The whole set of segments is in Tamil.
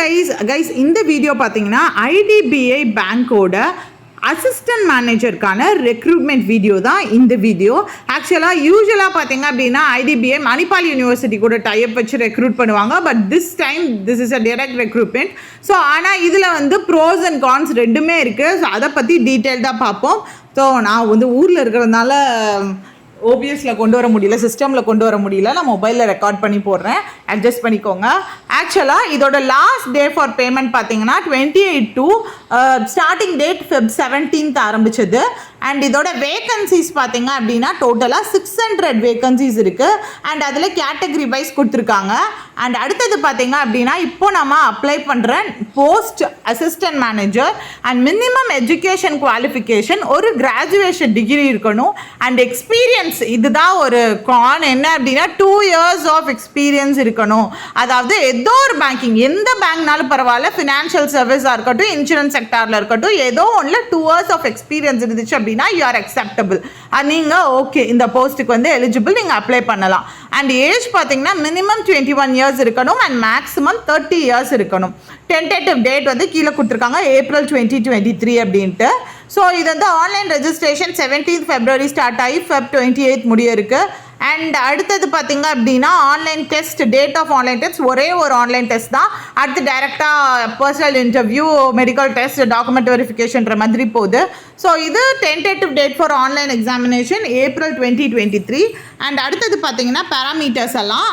கைஸ் இந்த வீடியோ பார்த்தீங்கன்னா ஐடிபிஐ பேங்கோட அசிஸ்டன்ட் மேனேஜருக்கான ரெக்ரூட்மெண்ட் வீடியோ தான் இந்த வீடியோ. யூஸ்வலாக பார்த்தீங்க அப்படின்னா ஐடிபிஐ மணிப்பால் யூனிவர்சிட்டி கூட டைப் வச்சு ரெக்ரூட் பண்ணுவாங்க. But this is a direct recruitment. So ஆனால் இதில் வந்து ப்ரோஸ் அண்ட் கான்ஸ் ரெண்டுமே இருக்குது. ஸோ அதை பற்றி டீட்டெயில்டாக பார்ப்போம். ஸோ நான் வந்து ஊரில் இருக்கிறதுனால ஓபிஎஸில் கொண்டு வர முடியல, சிஸ்டமில் கொண்டு வர முடியல, நான் மொபைலில் ரெக்கார்ட் பண்ணி போடுறேன், அட்ஜஸ்ட் பண்ணிக்கோங்க. ஆக்சுவலாக இதோட லாஸ்ட் டே ஃபார் பேமெண்ட் பார்த்தீங்கன்னா 28 ஸ்டார்டிங் டேட் Feb 17 ஆரம்பிச்சது. அண்ட் இதோட வேகன்சிஸ் பார்த்தீங்க அப்படின்னா டோட்டலாக 600 வேகன்சிஸ் இருக்குது. அண்ட் அதில் கேட்டகரி வைஸ் கொடுத்துருக்காங்க. அண்ட் அடுத்தது பார்த்தீங்க அப்படின்னா இப்போ நம்ம அப்ளை பண்ணுற post assistant manager and minimum education qualification ஒரு கிராஜுவேஷன் டிகிரி இருக்கணும். அண்ட் எக்ஸ்பீரியன்ஸ் இதுதான் ஒரு கான் என்ன அப்படின்னா 2 years ஆஃப் எக்ஸ்பீரியன்ஸ் இருக்கணும். அதாவது ஏதோ ஒரு பேங்கிங், எந்த பேங்க்னாலும் பரவாயில்ல, ஃபினான்ஷியல் சர்வீஸாக இருக்கட்டும், இன்சூரன்ஸ் செக்டாரில் இருக்கட்டும், ஏதோ ஒன்றில் 2 years ஆஃப் எக்ஸ்பீரியன்ஸ் இருந்துச்சு அப்படின்னா யூ ஆர் அக்செப்டபிள். நீங்கள் ஓகே இந்த போஸ்ட்டுக்கு வந்து எலிஜிபிள், நீங்கள் அப்ளை பண்ணலாம். அண்ட் ஏஜ் பார்த்தீங்கன்னா மினிமம் 21 years இருக்கணும் அண்ட் மேக்ஸிமம் 30 years இருக்கணும். டென்டேட்டிவ் டேட் வந்து கீழே கொடுத்துருக்காங்க April 2023 அப்படின்ட்டு. ஸோ இது வந்து online registration 17th February start ஆகி Feb 28 முடிய இருக்குது. அண்ட் அடுத்தது பார்த்தீங்க அப்படின்னா online test, date of online test ஒரே ஒரு ஆன்லைன் டெஸ்ட் தான். அடுத்து டைரெக்டாக personal interview, medical test, document வெரிஃபிகேஷன்ற மாதிரி போகுது. ஸோ இது tentative date for online examination April 2023. And அடுத்தது பார்த்தீங்கன்னா பேராமீட்டர்ஸ் எல்லாம்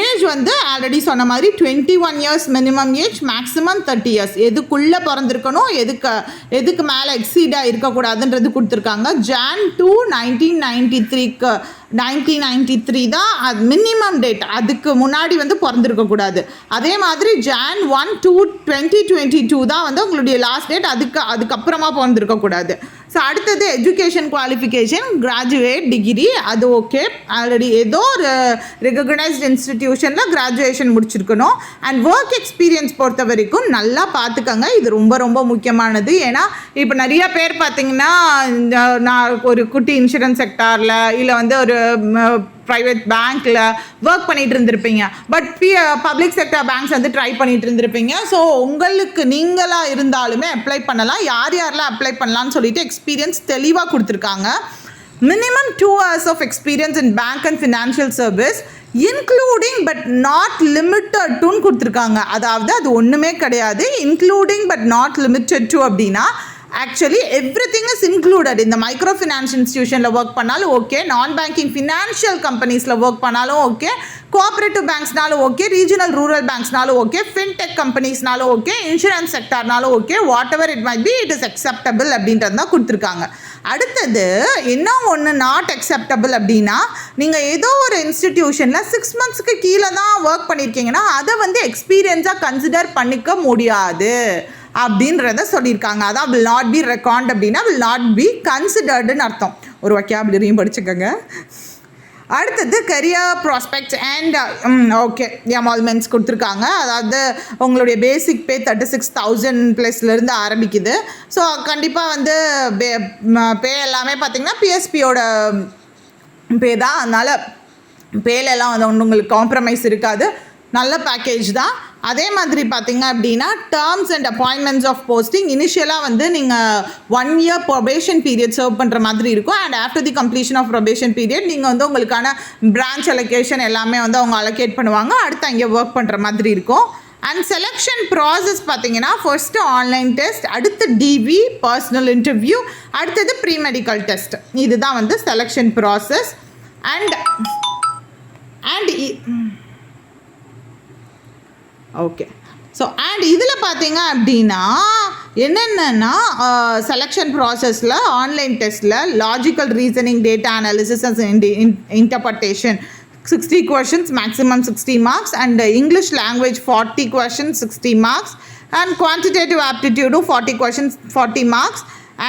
ஏஜ் வந்து ஆல்ரெடி சொன்ன மாதிரி 21 years minimum age, maximum 30 years. எதுக்குள்ளே பிறந்திருக்கணும், எதுக்கு மேலே எக்ஸீடாக இருக்கக்கூடாதுன்றது கொடுத்துருக்காங்க. Jan 2 1993க்கு 1993 தான் அது மினிமம் டேட். அதுக்கு முன்னாடி வந்து பிறந்திருக்கக்கூடாது. அதே மாதிரி Jan 1 2 2022 தான் வந்து உங்களுடைய லாஸ்ட் டேட். அதுக்கப்புறமா பிறந்திருக்கக்கூடாது. ஸோ அடுத்தது எஜுகேஷன் குவாலிஃபிகேஷன் கிராஜுவேட் டிகிரி, அது ஓகே, ஆல்ரெடி ஏதோ ஒரு ரெகக்னைஸ்ட் இன்ஸ்டிடியூஷனில் கிராஜுவேஷன் முடிச்சிருக்கணும். அண்ட் ஒர்க் எக்ஸ்பீரியன்ஸ் பொறுத்த வரைக்கும் நல்லா பார்த்துக்கங்க, இது ரொம்ப ரொம்ப முக்கியமானது. ஏன்னா இப்போ நிறைய பேர் பார்த்தீங்கன்னா நான் ஒரு குட்டி இன்சூரன்ஸ் செக்டாரில் இல்லை வந்து ஒரு ப்ரைவேட் பேங்க்கில் ஒர்க் பண்ணிகிட்டு இருந்திருப்பீங்க. பட் பப்ளிக் செக்டர் பேங்க்ஸ் வந்து ட்ரை பண்ணிகிட்டு இருந்திருப்பீங்க. ஸோ உங்களுக்கு நீங்களாக இருந்தாலுமே அப்ளை பண்ணலாம். யாரெல்லாம் அப்ளை பண்ணலான்னு சொல்லிட்டு எக்ஸ்பீரியன்ஸ் தெளிவாக கொடுத்துருக்காங்க. Minimum 2 years of experience in bank and financial service including but not limited டுன்னு கொடுத்துருக்காங்க. அதாவது அது ஒன்றுமே கிடையாது. Including but not limited to அப்படின்னா ஆக்சுவலி எவ்ரிதிங் இஸ் இன்க்ளூடட். இந்த மைக்ரோ ஃபினான்ஸ் இன்ஸ்டியூஷனில் ஒர்க் பண்ணாலும் ஓகே, நான் பேங்கிங் ஃபினான்ஷியல் கம்பெனிஸில் ஒர்க் பண்ணாலும் ஓகே, கோஆப்ரேட்டிவ் பேங்க்ஸ்னாலும் ஓகே, ரீஜனல் ரூரல் பேங்க்ஸ்னாலும் ஓகே, ஃபின்டெக் கம்பெனிஸ்னாலும் ஓகே, இன்சூரன்ஸ் செக்டார்னாலும் okay, whatever it might be, it is acceptable அப்படின்றது தான் கொடுத்துருக்காங்க. அடுத்தது இன்னும் ஒன்று நாட் அக்செப்டபிள் அப்படின்னா, நீங்கள் ஏதோ ஒரு இன்ஸ்டிடியூஷனில் 6 monthsக்கு கீழே தான் ஒர்க் பண்ணியிருக்கீங்கன்னா அதை வந்து எக்ஸ்பீரியன்ஸாக கன்சிடர் பண்ணிக்க முடியாது அப்படின்றத சொல்லியிருக்காங்க. அதான் will not be reckoned அப்படின்னா will not be consideredன்னு அர்த்தம். ஒரு வொக்காபுலரியும் படிச்சுக்கோங்க. அடுத்தது கரியர் ப்ராஸ்பெக்ட்ஸ் அண்ட் ஓகே எமால்மெண்ட்ஸ் கொடுத்துருக்காங்க. அதாவது உங்களுடைய பேசிக் பே 36,000+ ஆரம்பிக்குது. ஸோ கண்டிப்பாக வந்து பே எல்லாமே பார்த்திங்கன்னா பிஎஸ்பியோட பே தான். அதனால் பேலெல்லாம் வந்து ஒன்று உங்களுக்கு காம்ப்ரமைஸ் இருக்காது, நல்ல பேக்கேஜ் தான். அதே மாதிரி பார்த்தீங்க அப்படின்னா terms and appointments of posting இனிஷியலாக வந்து நீங்கள் 1 year ப்ரொபேஷன் பீரியட் சர்வ் பண்ணுற மாதிரி இருக்கும். And after the completion of probation period நீங்கள் வந்து உங்களுக்கான பிரான்ச் அலோகேஷன் எல்லாமே வந்து அவங்க அலோகேட் பண்ணுவாங்க. அடுத்து அங்கே ஒர்க் பண்ணுற மாதிரி இருக்கும். அண்ட் செலெக்ஷன் ப்ராசஸ் பார்த்தீங்கன்னா ஃபர்ஸ்ட்டு ஆன்லைன் டெஸ்ட், அடுத்து டிவி பர்சனல் இன்டர்வியூ, அடுத்தது ப்ரீ மெடிக்கல் டெஸ்ட். இதுதான் வந்து selection process. And okay so and இதில் பார்த்தீங்க அப்படின்னா என்னென்னா செலெக்ஷன் ப்ராசஸில் ஆன்லைன் டெஸ்ட்டில் logical reasoning, data analysis and interpretation 60 questions, maximum 60 marks, and English language 40 questions 60 marks, and quantitative aptitude 40 questions 40 marks.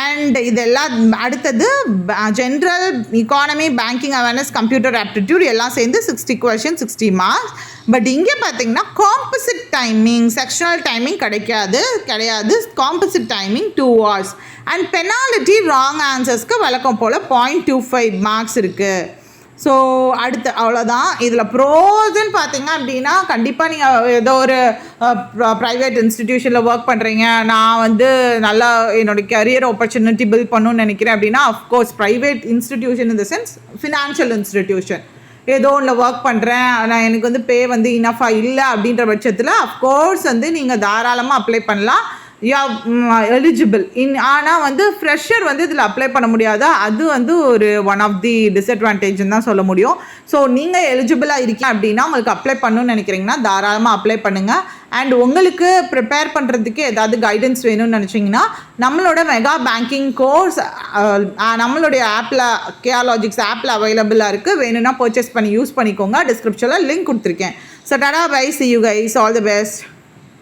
And இதெல்லாம் அடுத்தது general economy, banking awareness, computer aptitude எல்லாம் சேர்ந்து 60 questions 60 marks. பட் இங்கே பார்த்தீங்கன்னா காம்போசிட் டைமிங், செக்ஷனல் டைமிங் கிடையாது. Composite timing 2 hours. And penalty wrong ஆன்சர்ஸ்க்கு வழக்கம் போல் 0.25 marks இருக்குது. ஸோ அடுத்து அவ்வளோதான். இதில் ப்ரோஸ்ன்னு பார்த்தீங்க அப்படின்னா, கண்டிப்பாக நீங்கள் ஏதோ ஒரு ப்ரைவேட் இன்ஸ்டிடியூஷனில் ஒர்க் பண்ணுறீங்க, நான் வந்து நல்லா என்னோடய கரியர் ஆப்பர்ச்சுனிட்டி பில்ட் பண்ணணும்னு நினைக்கிறேன் அப்படின்னா, of course private institution in the sense financial institution ஏதோ ஒன்றில் ஒர்க் பண்ணுறேன், நான் எனக்கு வந்து பே வந்து இனஃபாக இல்லை அப்படின்ற பட்சத்தில் அஃப்கோர்ஸ் வந்து நீங்கள் தாராளமாக அப்ளை பண்ணலாம். எலிஜிபிள் ஆனால் வந்து ஃப்ரெஷர் வந்து இதில் அப்ளை பண்ண முடியாதா, அது வந்து ஒரு ஒன் ஆஃப் தி டிஸ்அட்வான்டேஜ்னு தான் சொல்ல முடியும். ஸோ நீங்கள் எலிஜிபிளாக இருக்கீங்க அப்படின்னா, உங்களுக்கு அப்ளை பண்ணணும்னு நினைக்கிறீங்கன்னா தாராளமாக அப்ளை பண்ணுங்கள். அண்ட் உங்களுக்கு ப்ரிப்பேர் பண்ணுறதுக்கு ஏதாவது கைடன்ஸ் வேணும்னு நினச்சிங்கன்னா, நம்மளோட மெகா பேங்கிங் கோர்ஸ் நம்மளுடைய ஆப்பில் கேஆர்லாஜிக்ஸ் ஆப்பில் அவைலபிளாக இருக்குது. வேணும்னா பர்ச்சேஸ் பண்ணி யூஸ் பண்ணிக்கோங்க. டிஸ்கிரிப்ஷனில் லிங்க் கொடுத்துருக்கேன். So tata bye, see you guys, all the best.